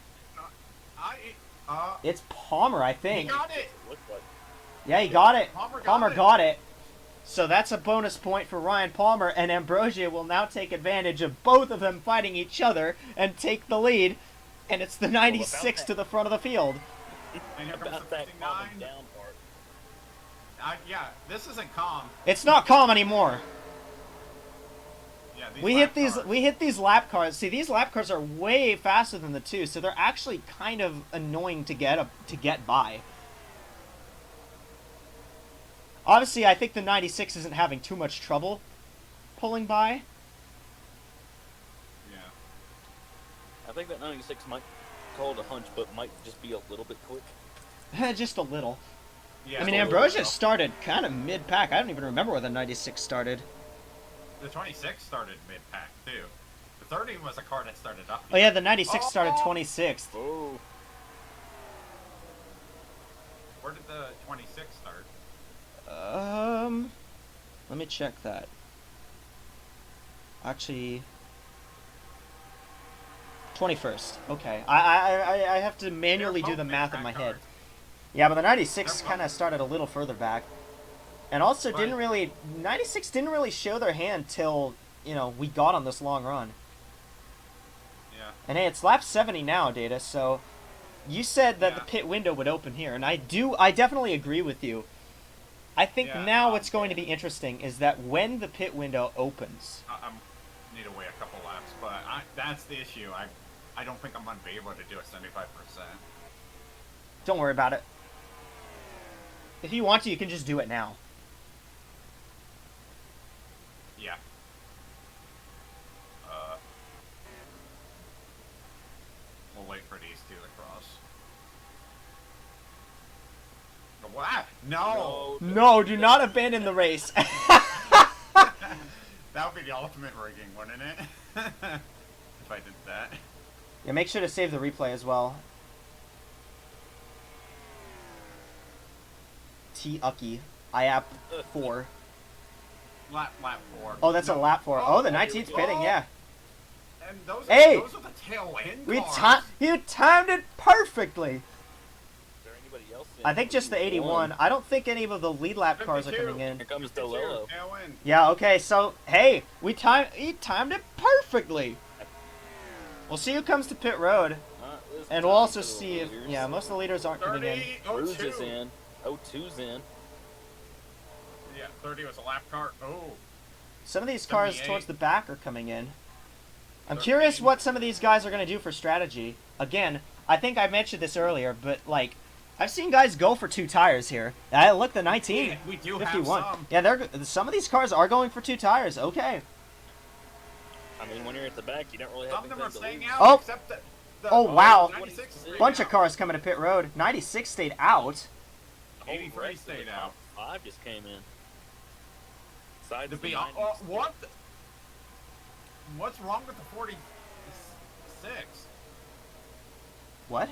It's Palmer, I He think. got it. Looked like Yeah, he got it. Palmer got it. So that's a bonus point for Ryan Palmer, and Ambrosia will now take advantage of both of them fighting each other and take the lead. And it's the 96 to the front of the field. And here comes about the that 59. calming down part. Yeah, this isn't calm. It's not calm anymore. Yeah, We hit these lap cars. See, these lap cars are way faster than the 2, so they're actually kind of annoying to get by. Obviously, I think the 96 isn't having too much trouble pulling by. Yeah. I think that 96 might call it a hunch, but might just be a little bit quick. Just a little. Yeah. I mean, a little Ambrosia bit. started kind of mid-pack. I don't even remember where the 96 started. The 26 started mid-pack too. The 30 was a car that started up. Oh yeah, the 96 Oh! started 26th. Oh, Where did the 26 start? Let me check that. Actually, 21st. Okay, I have to manually do the math in my head. Yeah, but the 96 kind of started a little further back, and also Right. 96 didn't really show their hand till we got on this long run. Yeah. And hey, it's lap 70 now, Data. So you said that Yeah. the pit window would open here, and I definitely agree with you. I think Yeah, now what's going to be interesting is that when the pit window opens, I need to wait a couple laps, but that's the issue. I don't think I'm going to be able to do a 75%. don't worry about it. If you want to, you can just do it now. Yeah. We'll wait for these two to cross. What? No! No, do not abandon the race. That would be the ultimate rigging, wouldn't it? If I did that. Yeah, make sure to save the replay as well. T-Ucky. IAP 4. Lap 4. Oh, that's a lap 4. Oh, the 19th pitting, yeah. And those Hey! are the tail end cars. You timed it perfectly. is there anybody else? I think just the 81. I don't think any of the lead lap cars are 52. coming in. Here comes Tail Delillo. end. Yeah, okay, so, hey, he timed it perfectly. We'll see who comes to pit road. And we'll also see if, yeah, most of the leaders aren't coming in. 30. Rouge is 02. in. 02's in. Yeah, 30 was a lap car. Oh. Some of these cars 78. towards the back are coming in. I'm 13. curious what some of these guys are going to do for strategy. Again, I think I mentioned this earlier, but, like, I've seen guys go for 2 tires here. Look, the 19. Yeah, we do 51. have some. Yeah, some of these cars are going for 2 tires. Okay. I mean, when you're at the back, you don't really have Some of them are anything to staying lose. out, Oh. except the Oh, wow. 96 stayed Bunch of out. cars coming to pit road. 96 stayed out. 83 rest of the stayed top out. 5 just came in. Besides To the be 90s. what? What's wrong with the 46? What?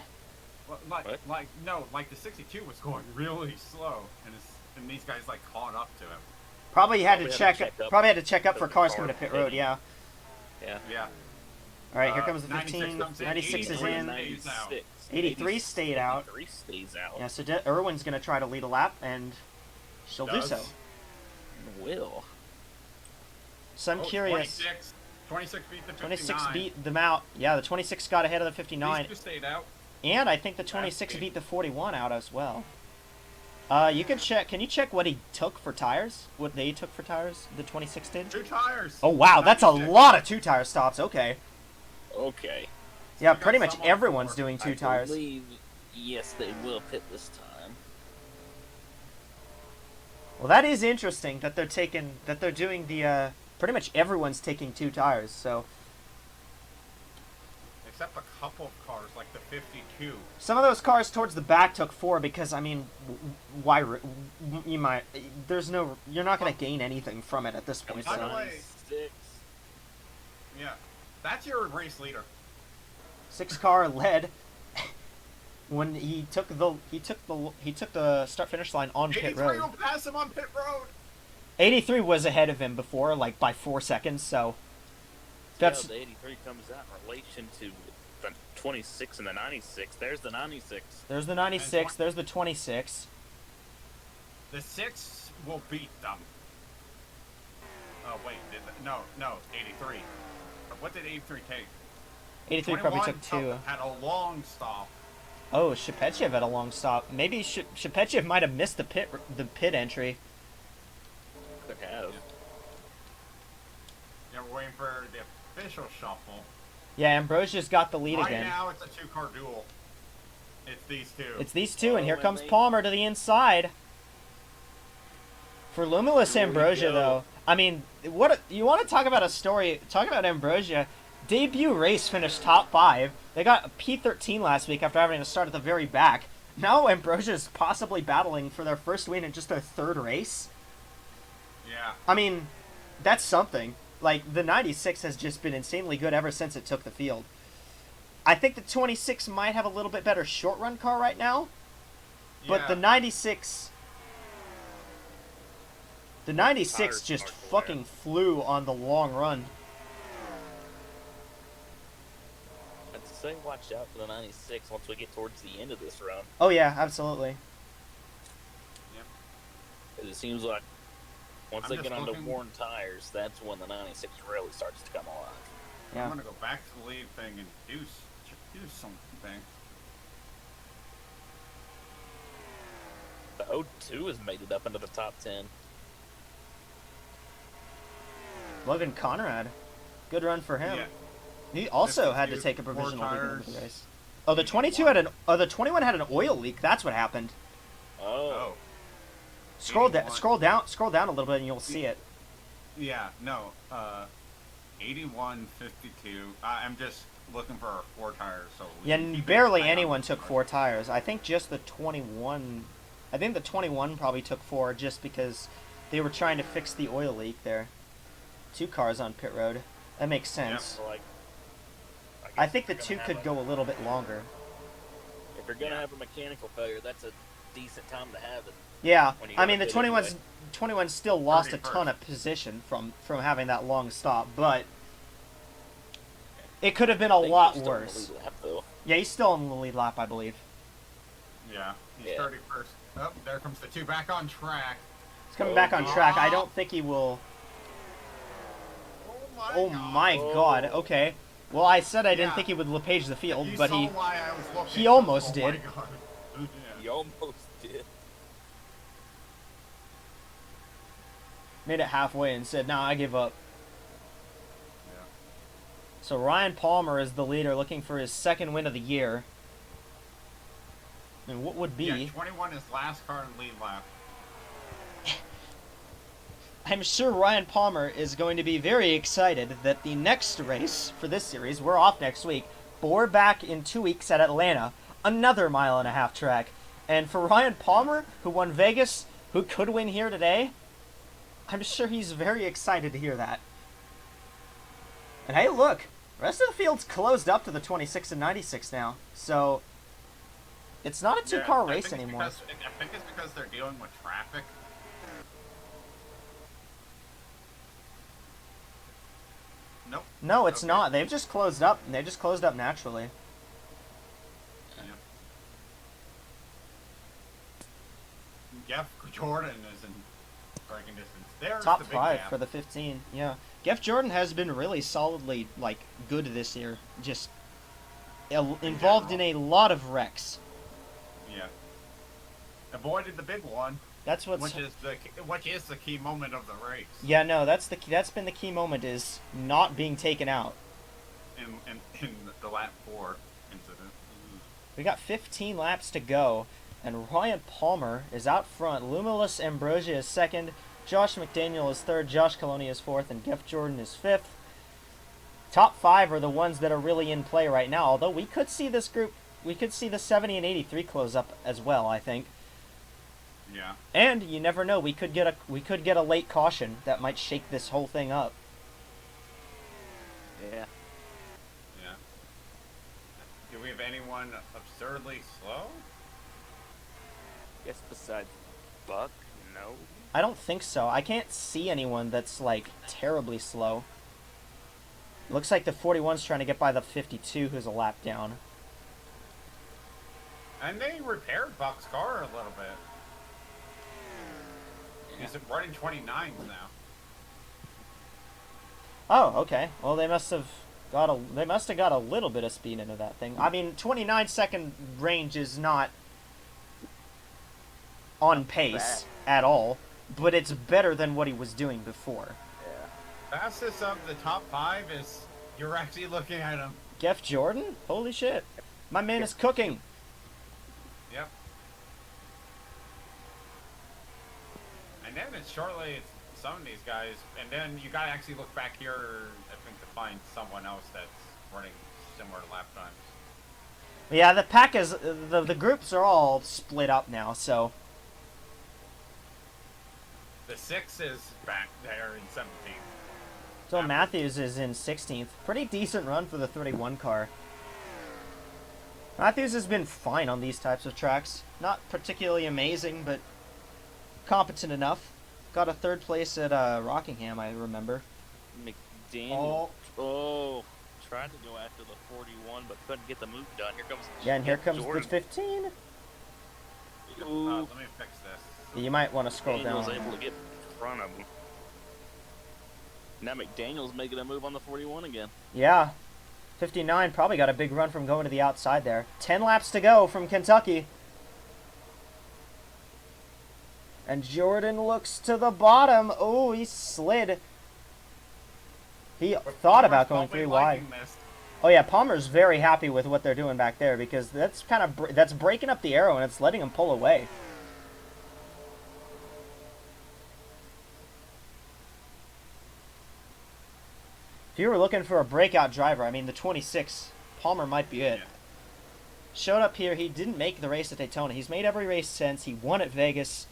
Like the 62 was going really slow, and these guys like caught up to him. Probably had to Probably check. had to check up. Probably had to check up for Because the cars car coming to pit was road. hitting. Yeah. Yeah. Yeah. All right, here comes the 96 15. comes in, 96 is 83 in. 96. 83 stayed out. 83 stays out. Yeah, so Irwin's gonna try to lead a lap, and she'll do Does. so. Will. So I'm curious. 26 beat the 59. 26 beat them out. Yeah, the 26 got ahead of the 59. These two stayed out. And I think the 26 beat the 41 out as well. You can check. Can you check what he took for tires? What they took for tires? The 26 did? 2 tires. Oh, wow. That's a 96. lot of 2-tire stops. Okay. Okay. Yeah, we got pretty much some on everyone's 4. doing 2 I tires. believe, yes, they will pit this time. Well, that is interesting that they're doing the, pretty much everyone's taking 2 tires, so. Except a couple of cars, like the 52. Some of those cars towards the back took 4 because, I mean, why, you might, there's no, you're not going to gain anything from it at this point, By the so. way, 6. yeah, that's your race leader. 6 car led when he took the start finish line on pit 83 road. will pass him on pit road. 83 was ahead of him before, like by 4 seconds, so that's The 83 comes out in relation to the 26 and the 96. There's the 96. there's the 96, there's the 26. The 6 will beat them. Oh wait, no, 83. What did 83 take? 83 probably 21 took 2. Had a long stop. Oh, Shepechev had a long stop. Maybe Shepechev might have missed the pit entry. Could have. Yeah, we're waiting for the official shuffle. Yeah, Ambrosia's got the lead Right again. now, it's a 2-car duel. It's these two. It's these two, and here Oh, comes and they- Palmer to the inside. For Lumilus Here we Ambrosia, go. though, I mean, you want to talk about a story? Talk about Ambrosia. Debut race finished top 5. They got a P13 last week after having to start at the very back. Now Ambrosia's possibly battling for their first win in just their 3rd race. Yeah. I mean, that's something. Like, the 96 has just been insanely good ever since it took the field. I think the 26 might have a little bit better short run car right now, but Yeah. the 96... The 96 Tires just are cool, fucking flew on the long run. I'd say watch out for the 96 once we get towards the end of this run. Oh yeah, absolutely. 'Cause it seems like once I'm they just get onto looking- worn tires, that's when the 96 really starts to come alive. Yeah. I'm gonna go back to the lead thing and do something. The 02 has made it up into the top 10. Logan Conrad. Good run for him. Yeah. He also had to 52, take a 4 provisional lead in tires. the race. Oh, the 22 had the 21 had an oil leak. That's what happened. Oh. Scroll 81. scroll down a little bit and you'll see it. Yeah, no. 81, 52. I'm just looking for our 4 tires. So we Yeah, can keep it barely tight on anyone the took cars. 4 tires. I think just the 21. I think the 21 probably took 4 just because they were trying to fix the oil leak there. 2 cars on pit road. That makes sense. So like, I guess think if the you're 2 gonna could have go a little bit longer. If you're gonna have a mechanical failure, that's a decent time to have it. Yeah, When you I go mean to the pit 21 still lost a 31st. ton of position from having that long stop, but it could have been a I think lot he's still in the worse. lead lap, though. Yeah, he's still in the lead lap, I believe. Yeah, he's Yeah. 31st. Oh, there comes the 2 back on track. He's coming back on track. I don't think he will. Oh my Oh. god. Okay. Well, I said I didn't Yeah. think he would LePage the field, You but saw he why I was looking. he almost Oh my did. God. Yeah. You almost did. made it halfway and said, "Nah, I give up." Yeah. So Ryan Palmer is the leader, looking for his 2nd win of the year. And what would be? Yeah, 21 is last car in lead lap. I'm sure Ryan Palmer is going to be very excited that the next race for this series, we're off next week, but we're back in 2 weeks at Atlanta, another 1.5-mile track. And for Ryan Palmer, who won Vegas, who could win here today, I'm sure he's very excited to hear that. And hey, look, the rest of the field's closed up to the 26 and 96 now, so it's not a 2-car I race think it's anymore. because- I think it's because they're dealing with traffic. Nope. No, it's Okay. not. They've just closed up. They just closed up naturally. Jeff Jordan is in braking distance. There's Top the big 5 gap. for the 15. Yeah, Geoff Jordan has been really solidly like good this year. Just involved in a lot of wrecks. Yeah. Avoided the big one, That's what's. which is the key moment of the race. Yeah, no, that's been the key moment is not being taken out. In the lap 4 incident. We got 15 laps to go, and Ryan Palmer is out front. Lumilus Ambrosia is second. Josh McDaniel is third. Josh Coloni is fourth, and Geoff Jordan is fifth. Top 5 are the ones that are really in play right now. Although we could see this group, we could see the 70 and 83 close up as well. I think. Yeah. And you never know. We could get a late caution that might shake this whole thing up. Yeah. Yeah. Do we have anyone absurdly slow? Guess besides Buck, no. I don't think so. I can't see anyone that's like terribly slow. Looks like the 41's trying to get by the 52, who's a lap down. And they repaired Buck's car a little bit. Yeah. He's running 29s now. Oh, okay. Well, they must have got a little bit of speed into that thing. I mean, 29-second range is not on pace at all, but it's better than what he was doing before. Yeah. Fastest of the top 5 is you're actually looking at him. Geoff Jordan? Holy shit. My man is cooking. Yep. And then it's some of these guys, and then you gotta actually look back here, I think, to find someone else that's running similar lap times. Yeah, the pack is the groups are all split up now, so The 6 is back there in 17th. so Matthews is in 16th. Pretty decent run for the 31 car. Matthews has been fine on these types of tracks. Not particularly amazing, but competent enough. Got a 3rd place at Rockingham, I remember. McDaniel. Oh, tried to go after the 41, but couldn't get the move done. Here comes. Yeah, and here Geoff comes Jordan. the 15. Ooh. Let me fix this. You might want to scroll McDaniel's down. able to get in front of him. Now McDaniel's making a move on the 41 again. Yeah. 59 probably got a big run from going to the outside there. 10 laps to go from Kentucky. And Jordan looks to the bottom. Oh, he slid. He thought about going 3 wide. Oh yeah, Palmer's very happy with what they're doing back there because that's kind of that's breaking up the arrow and it's letting him pull away. If you were looking for a breakout driver, I mean the 26, Palmer might be it. Yeah. Showed up here, he didn't make the race at Daytona. He's made every race since. He won at Vegas.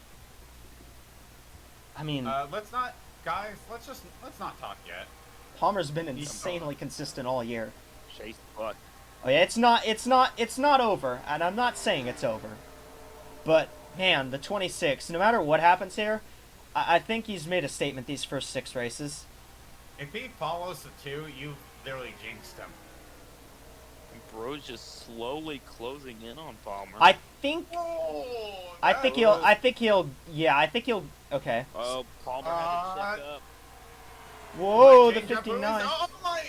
I mean, Let's not not talk yet. Palmer's been insanely consistent all year. Chase Buck. Oh yeah, it's not over, and I'm not saying it's over. But man, the 26, no matter what happens here, I think he's made a statement these first 6 races. If he follows the 2, you literally jinxed him. Bro's just slowly closing in on Palmer. I think he'll okay. Oh, Palmer had to check up. Whoa, the Might change up 59. moves. Oh my!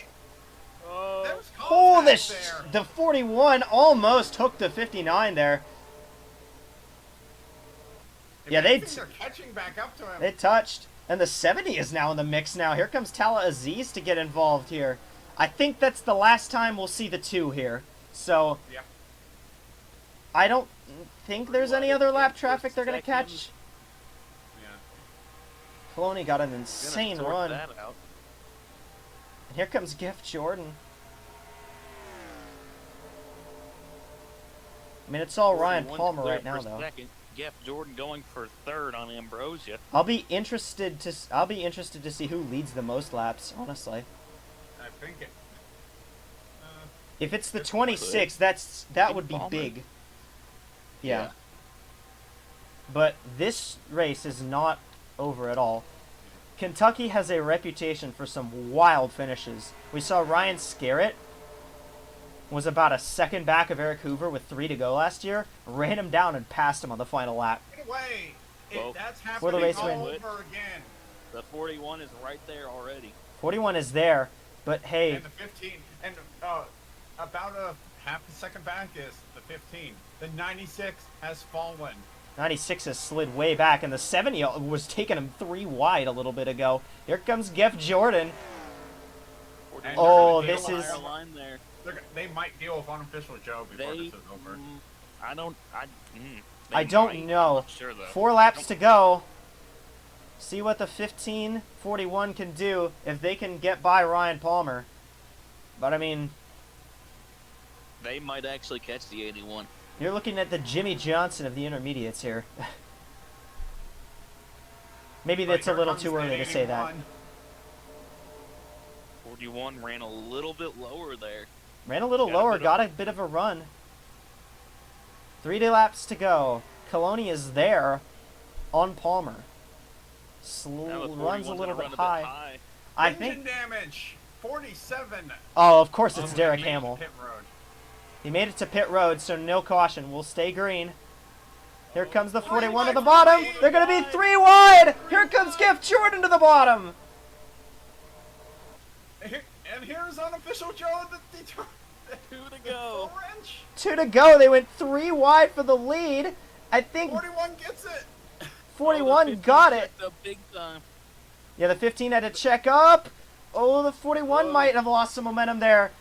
Oh, There's Oh, contact there. the 41 almost hooked the 59 there. If Yeah, anything, they're catching back up to him. They touched. And the 70 is now in the mix now. Here comes Tala Aziz to get involved here. I think that's the last time we'll see the 2 here. So, Yeah. I don't think there's any other lap traffic they're going to catch. Yeah. Coloni got an gonna insane sort run. that out. And here comes Geoff Jordan. I mean, it's all Ryan 41 Palmer clear right now, for though. second. Geoff Jordan going for 3rd on Ambrosia. I'll be interested to see who leads the most laps, honestly. I think it. If it's the 26, that would be Palmer. big. Yeah. But this race is not over at all. Kentucky has a reputation for some wild finishes. We saw Ryan Scarrett was about a second back of Eric Hoover with 3 to go last year, ran him down and passed him on the final lap. Get away! Well, That's for the happening race all win. over again. The 41 is right there already. 41 is there, but hey, And the 15, and about a half a second back is the 15. The 96 has fallen. 96 has slid way back, and the 70 was taking him 3 wide a little bit ago. Here comes Geoff Jordan. And Oh, they're gonna this deal is- with- Higher line there. They might deal with unofficial Joe before They, this is over. I don't, I they don't might. know. I'm not sure though. 4 laps to go. See what the 1541 can do if they can get by Ryan Palmer. But I mean, They might actually catch the 81. you're looking at the Jimmy Johnson of the intermediates here. Maybe that's a Here little comes too the early to say that. 81. 41 ran a little bit lower there. Ran a little Got a lower, bit of- got a bit of a run. 3 laps to go. Coloni is there on Palmer. Now the 41's Runs a gonna little run bit high. I Engine think. damage. 47. Oh, of course it's Oh, Derek they made Hamill. Pit road. He made it to pit road, so no caution. We'll stay green. Here comes the 41 to the wide, bottom. three They're going to be wide. 3 wide. Here comes Geoff Jordan to the bottom. And here's unofficial Joe at the 2 to go. 4-inch. 2 to go. They went 3 wide for the lead. I think 41 gets it. 41 got it. The big time. Yeah, the 15 had to check up. Oh, the 41 Whoa. might have lost some momentum there.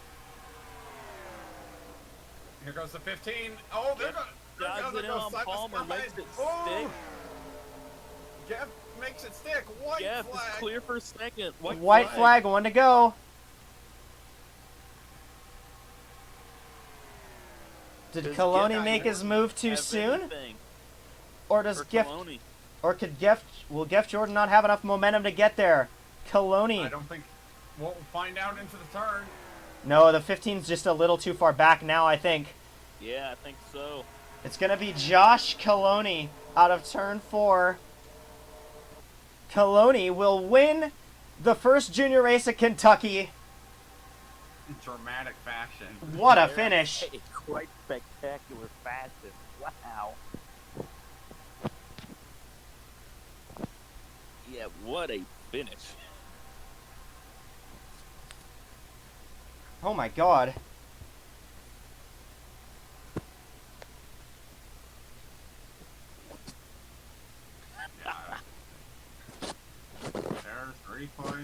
Here goes the 15. Oh, they're Dives going to it in go on side by Palmer, side. makes it Oh, stick. Jeff makes it stick. White Jeff flag. is clear for second. White flag, 1 to go. Did Does Coloni Geoff make his move too Have soon? anything Or does for Geoff... Coloni? Or will Geoff Jordan not have enough momentum to get there? Coloni. I don't think we'll find out into the turn. No, the 15's just a little too far back now, I think. Yeah, I think so. It's going to be Josh Coloni out of turn 4. Coloni will win the first junior race at Kentucky. In dramatic fashion. What a finish. Hey, quite spectacular fashion. Wow. Yeah, what a finish. Oh my god. There's 3 points.